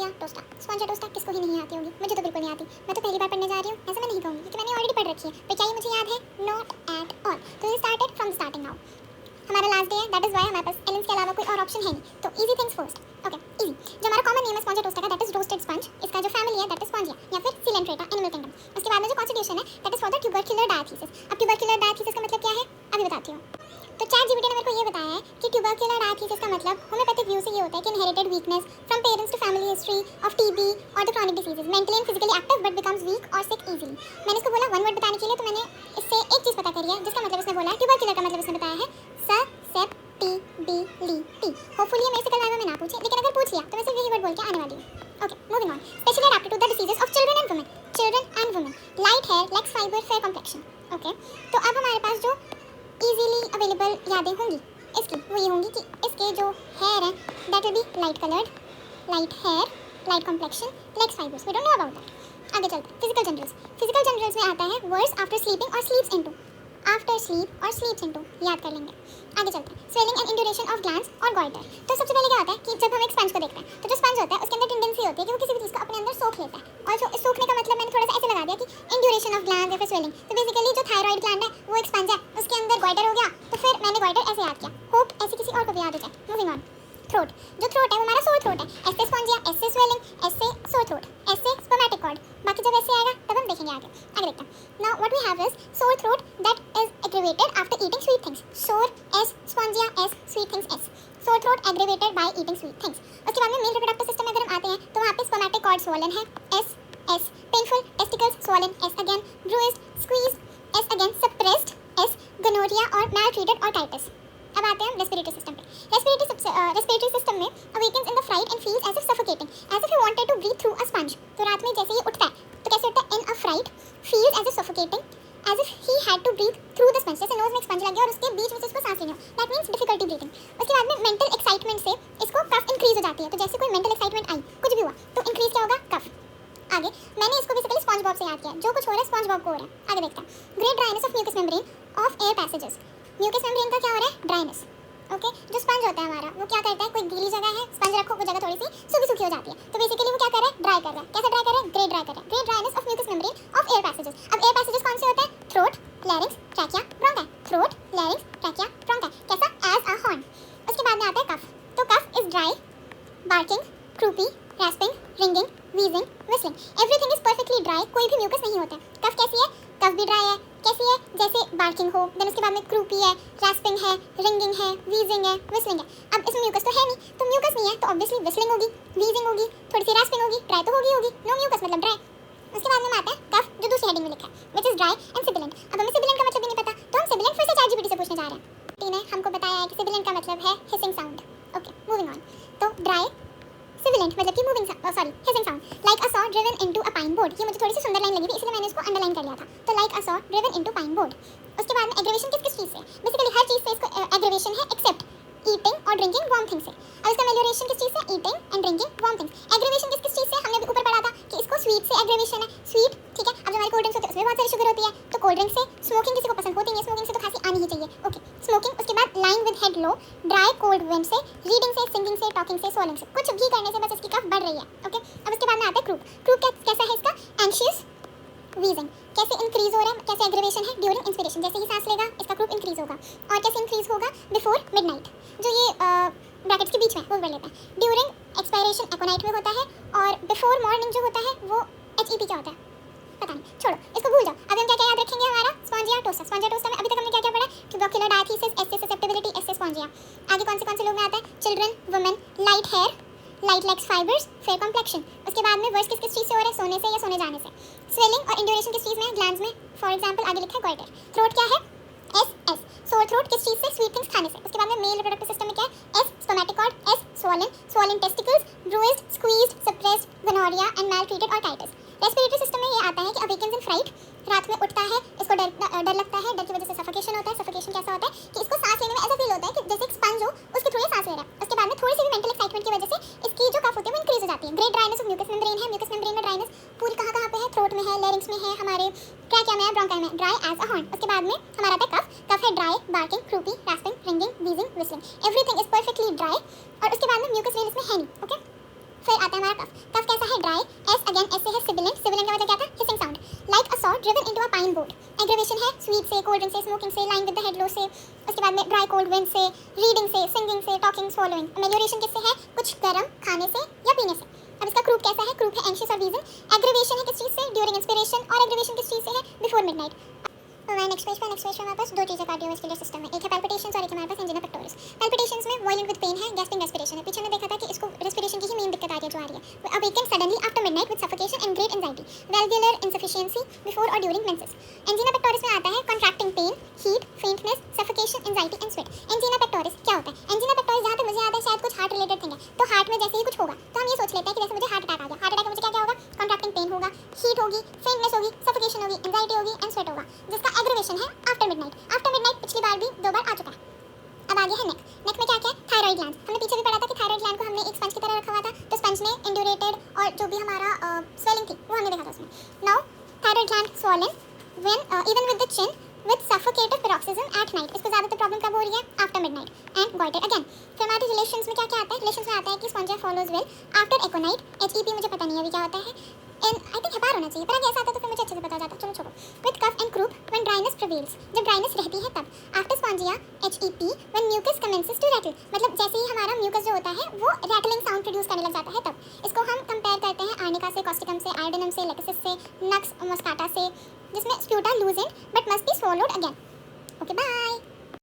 Spongia टोस्टा। Spongia टोस्टा किसको ही नहीं आती होगी, मुझे तो बिल्कुल नहीं आती। मैं तो पहली बार पढ़ने जा रही हूँ, ऐसा मैं नहीं कहूँगी क्योंकि मैंने ऑलरेडी पढ़ रखी है। पर क्या ये मुझे याद है? Not at all. तो स्टार्टेड फ्रॉम स्टार्टिंग नाउ। हमारा लास्ट डे है, दैट इज व्हाई हमारे पास एलिमेंट्स के अलावा कोई और ऑप्शन है नहीं। तो easy things first. Okay easy. जो हमारा कॉमन नेम है स्पॉन्जिया टोस्टा का, दैट इज रोस्टेड स्पंज। इसका जो फैमिली है दैट इज स्पॉन्जिया या फिर सिलेंट्रेटा एनिमल किंगडम। उसके बाद में जो कॉन्स्टिट्यूशन है दैट इज फॉर द ट्यूबरक्युलर डायथीसिस। अब ट्यूबरक्युलर डायथीसिस का मतलब क्या है अभी बताती हूँ। तो ChatGPT ने मेरे को ये बताया है कि ट्यूबरक्युलर डायथीसिस का मतलब होम्योपैथिक व्यू से ये होता है कि inherited weakness from parents to family history of TB और the chronic diseases, mentally and physically active but becomes weak और सिक इजीली। मैंने इसको बोला वन वर्ड बताने के लिए, तो मैंने इससे एक चीज़ पता करी है जिसका मतलब इसने बोला ट्यूबरक्युलर का मतलब इसने बताया है ससेप्टिबिलिटी। होपफुली ये मेरे से कल वाइवा में ना पूछे, लेकिन अगर पूछ लिया तो मैं सिर्फ यही वर्ड बोल के आने वाली हूँ। Okay moving on. Specially adapted to the diseases of children and women. Light hair, lax fibre, fair complexion. Okay तो अब हमारे पास जो इजीली अवेलेबल यादें होंगी इसकी वो ये होंगी कि इसके जो हेयर है that will be light coloured, light hair, light complexion, lax fibres. We don't know about that. आगे चलते हैं फिजिकल जनरल्स। फिजिकल जनरल्स में आता है वर्ड्स आफ्टर स्लीपिंग और स्लीप्स इनटू। आफ्टर स्लीप और स्लीप्स इनटू याद कर लेंगे। आगे चलते हैं swelling and induration of glands और गॉइटर। तो सबसे पहले क्या होता है कि जब हम एक स्पंज को देखते हैं तो जो स्पंज होता है उसके अंदर टेंडेंसी होती है कि वो किसी भी चीज़ को अपने अंदर सोख लेता है। और जो सोखने का मतलब मैंने थोड़ा सा ऐसे लगा दिया कि इंड्यूरेशन ऑफ ग्लैंड्स या फिर स्वेलिंग। तो बेसिकली जो थायराइड ग्लैंड है वो एक स्पंज है, उसके अंदर गॉइटर हो गया, तो फिर मैंने गॉइटर ऐसे याद किया। होप ऐसे किसी और को भी याद हो जाए। Moving on. थ्रोट। जो थ्रोट है वो हमारा सोर थ्रोट है। ऐसे स्पॉन्जिया, ऐसे स्वेलिंग, ऐसे सोर थ्रोट, ऐसे स्पर्मेटिक कॉर्ड। बाकी जब ऐसे आएगा तब हम देखेंगे आगे। आगे देखते हैं। Now what we have is sore throat that is aggravated after eating sweet things. Sore S, spongia S, sweet things S. Sore throat aggravated by eating sweet things. उसके बाद में मेल रिप्रोडक्टिव सिस्टम में अगर हम आते हैं तो वहाँ पे स्पर्मेटिक कॉर्ड स्वॉलन है S S, painful testicles swollen S again, bruised squeeze S again, suppressed S, gonorrhoea और मैलट्रीटेड और टाइटस। अब आते हैं रेस्पिरेटरी सिस्टम पे। रेस्पिरेटरी सिस्टम में awakens in the fright and feels as if suffocating, as if he wanted to breathe through a sponge. तो रात में जैसे ये उठता है तो कैसे उठता है? In a fright, feels as if suffocating, as if he had to breathe through the sponge. जैसे नोज में एक स्पंज लग गया और उसके बीच में से इसको सांस लेनी हो, दैट मींस डिफिकल्टी ब्रीथिंग। उसके बाद में मेंटल एक्साइटमेंट से इसको कफ इंक्रीज हो जाती है। तो जैसे कोई मेंटल एक्साइटमेंट आई, कुछ भी हुआ तो इंक्रीज क्या होगा? कफ। आगे मैंने इसको बेसिकली स्पंज बॉब से याद किया। जो कुछ हो रहा है स्पंज बॉब को हो रहा है। आगे देखते हैं। Great dryness of mucous membrane of air passages. Mucous membrane का क्या हो रहा है? ड्राइनेस। ओके जो स्पंज होता है हमारा वो क्या करता है? कोई गीली जगह है, स्पंज रखो, वो जगह थोड़ी सी सूखी सूखी हो जाती है। तो बेसिकली वो क्या कर रहा है? ड्राई कर रहा है। कैसे ड्राई कर रहा है? ग्रेट ड्राई कर रहा है। Great dryness of mucous membrane of air passages. अब एयर पैसेजेस कौन से होते हैं? Throat, larynx, trachea, bronchi. Throat, larynx, trachea, bronchi. कैसा? As a horn. उसके बाद में आता है कफ। तो cough is dry, barking, croupy, rasping, ringing, wheezing, whistling. Everything is perfectly dry. कोई भी म्यूकस नहीं होता है। कफ कैसी है? कफ भी ड्राई है। कैसी है? जैसे बार्किंग हो, देन उसके बाद में क्रूपी है, rasping है, ringing है, wheezing है, whistling है। अब इसमें म्यूकस तो है नहीं, तो म्यूकस नहीं है तो ऑब्वियसली whistling होगी, wheezing होगी, थोड़ी सी rasping होगी, ड्राई तो होगी। नो म्यूकस मतलब ड्राई। उसके बाद में आता है कफ जो दूसरी हेडिंग में लिखा है which is dry and sibilant। अब हमें sibilant का मतलब भी नहीं पता तो हम sibilant फिर से ChatGPT से पूछने जा रहे हैं। टी ने हमको बताया है कि sibilant का मतलब है hissing sound। Okay moving on. तो ड्राई सिबिलेंट मतलब कि moving hissing sound. Like a saw driven into a pine board. ये मुझे थोड़ी सी सुंदर लाइन लगी थी इसलिए मैंने इसको अंडरलाइन कर लिया था। तो लाइक अ saw driven into pine board. उसके बाद में एग्रीवेशन किस चीज़ से? बेसिकली हर चीज़ से इसको एग्रीवेशन है एक्सेप्ट ईटिंग और ड्रिंकिंग वार्म थिंग्स से। अब इसका मेलियोरेशन किस चीज़ से? Eating and drinking warm things. Aggravation किस चीज़ से? हमने अभी ऊपर पढ़ा था कि इसको स्वीट से एग्रीवेशन है। स्वीट ठीक है। अब जो हमारी कोल्ड ड्रिंक्स होती है उसमें बहुत सारी शुगर होती है, तो कोल्ड ड्रिंक से स्मोकिंग किसी को पसंद होती है, स्मोकिंग से तो खांसी आनी ही चाहिए। Okay smoking. उसके बाद line with head low, dry cold wind से, रीडिंग से, सिंगिंग से, टॉकिंग से, स्वॉलिंग से। कुछ भी करने से बस इसकी कफ बढ़ रही है। ओके अब उसके बाद में आता है क्रूप। क्रूप कैसा है इसका? Anxious, wheezing. कैसे इंक्रीज हो रहा है? कैसे एग्रीवेशन है? During inspiration. जैसे ही सांस लेगा इसका क्रूप इंक्रीज होगा। और कैसे इंक्रीज होगा? Before midnight. जो ये ब्रैकेट्स के बीच में वो पढ़ लेते हैं। ड्यूरिंग एक्सपायरेशन एकोनाइट में होता है और बिफोर मॉर्निंग जो होता है वो HEP क्या होता है? पता नहीं, छोड़ो इसको भूल जाओ। अब हम क्या क्या याद रखेंगे? हमारा स्पॉन्जिया टोस्टा। स्पॉन्जिया टोस्टा में अभी तक हमने क्या क्या पढ़ा? Tubercular diathesis, as susceptibility, as Spongia. आगे कौन से लोग में आता है? Children, women, light hair, light lax fibres, fair complexion. उसके बाद में वर्स किस चीज़ से हो रहा है? सोने से या सोने जाने से। स्वेलिंग और इंड्यूरेशन किस चीज़ में? ग्लैंड्स में। फॉर एग्जांपल आगे लिखा है गॉइटर। थ्रोट क्या है? एस। सोर थ्रोट किस चीज़ से? स्वीट थिंग्स खाने से। उसके बाद में मेल रिप्रोडक्टिव सिस्टम में क्या है? S spermatic cord, S swollen testicles, bruised, squeezed, suppressed, gonorrhoea and maltreated और टाइटस। रेस्पिरेटरी सिस्टम में ये आता है कि अवेकन्स इन फ्राइट, रात में उठता है, इसको डर लगता है, डर की वजह से सफोकेशन होता है। सफोकेशन कैसा होता है कि इसको सांस लेने में ऐसा फील होता है कि जैसे एक स्पंज हो उसके थ्रू ये सांस ले रहा है। उसके बाद में थोड़ी सी भी मेंटल एक्साइटमेंट की वजह से इसकी जो कफ होती है वो इंक्रीज हो जाती है। Great dryness of mucous membrane है। म्यूकस मेम्ब्रेन में ड्राइनेस पूरी कहाँ पे है? थ्रोट में है, लैरिंक्स में है, हमारे ट्रैकिया में है, ब्रोंकाई में। Dry as a horn. उसके बाद में हमारा आता है कफ। कफ है dry, barking, croupy, rasping, ringing, wheezing, whistling. Everything is perfectly dry. और उसके बाद में म्यूकस वेल इसमें है नहीं। ओके फिर आता है हमारा कफ। कफ कैसा है? ड्राई। एस अगेन, एस से है सिबिलेंट। सिबिलेंट का मतलब क्या था? Hissing sound. Like a saw driven into a pine board. Aggravation है स्वीट से, कोल्ड ड्रिंक से, स्मोकिंग से, लाइन विद द हेड लो से, उसके बाद में ड्राई कोल्ड विंड से, रीडिंग से, सिंगिंग से, टॉकिंग, स्वॉलोइंग। अमेलियोरेशन किससे है? कुछ गर्म खाने से या पीने से। अब इसका क्रूप कैसा है? क्रूप है एंग्शियस और रीजन। एग्रीवेशन है किस चीज़ से? During inspiration. और एग्रीवेशन किस चीज़ से है? Before midnight. नेक्स्ट पेज पे हमारे पास दो चीज़ें कार्डियोवैस्कुलर सिस्टम में, एक है पैल्पिटेशंस और एक हमारे पास एंजिना पेक्टोरिस। पैल्पिटेशंस में वॉइलिंग विद पेन है, गैस्पिंग रेस्पिरेशन है। पीछे में देखा था कि इसको रेस्पिरेशन की ही मेन दिक्कत आ रही है जो आ रही है। अब wakens suddenly after midnight with suffocation and great anxiety, valvular insufficiency before और ड्यूरिंग मेंसेस। एंजिना पेक्टोरिस में आता है contracting pain, heat, faintness, suffocation, anxiety and sweat. Angina pectoris क्या होता है? एंजिना पेक्टोरिस जहाँ तक मुझे याद है शायद कुछ हार्ट रिलेटेड थिंग है। तो हार्ट में जैसे ही कुछ होगा तो हम ये सोच लेते हैं कि जैसे मुझे हार्ट अटैक आ गया। हार्ट अटैक में मुझे क्या क्या होगा? कॉन्ट्रैक्टिंग पेन होगा, हीट होगी, फेंटनेस होगी, सफोकेशन होगी, एंजाइटी होगी एंड स्वेट होगा, जिसका एग्रीवेशन है आफ्टर मिडनाइट। आफ्टर मिडनाइट पिछली बार भी 2 बार आ चुका है। अब आगे है नेक। नेक में क्या क्या है? Thyroid gland. हमने पीछे भी पढ़ा था कि थायराइड ग्लैंड को हमने एक स्पंज की तरह रखा हुआ था, तो स्पंज ने इंड्यूरेटेड और जो भी हमारा स्वेलिंग थी वो हमने देखा था उसमें। Now thyroid gland swollen when even with the chin with suffocative paroxysm at night. इसको ज़्यादातर प्रॉब्लम कब हो रही है? After midnight and goitre again. फिर हमारे रिलेशंस में क्या क्या आता है? रिलेशंस में आता है कि स्पॉन्जा फॉलोज वेल आफ्टर एकोनाइट। एचईपी मुझे पता नहीं है अभी क्या होता है, एंड आई थिंक हेपार होना चाहिए, पर अगर ऐसा आता तो फिर मुझे अच्छे से पता जाता। चलो छोड़ो। With cough and croup when dryness prevails, जब ड्राइनेस रहती है तब। After spongia HEP when mucus commences to rattle, मतलब जैसे ही हमारा म्यूकस जो होता है वो रैटलिंग साउंड प्रोड्यूस करने लग जाता है तब। इसको हम कंपेयर करते हैं आर्निका से, कॉस्टिकम से, आयोडिनम से, लेक्सिस से, नक्स मोस्काटा से, जिसमें sputa loosen but must be swallowed again. Okay bye.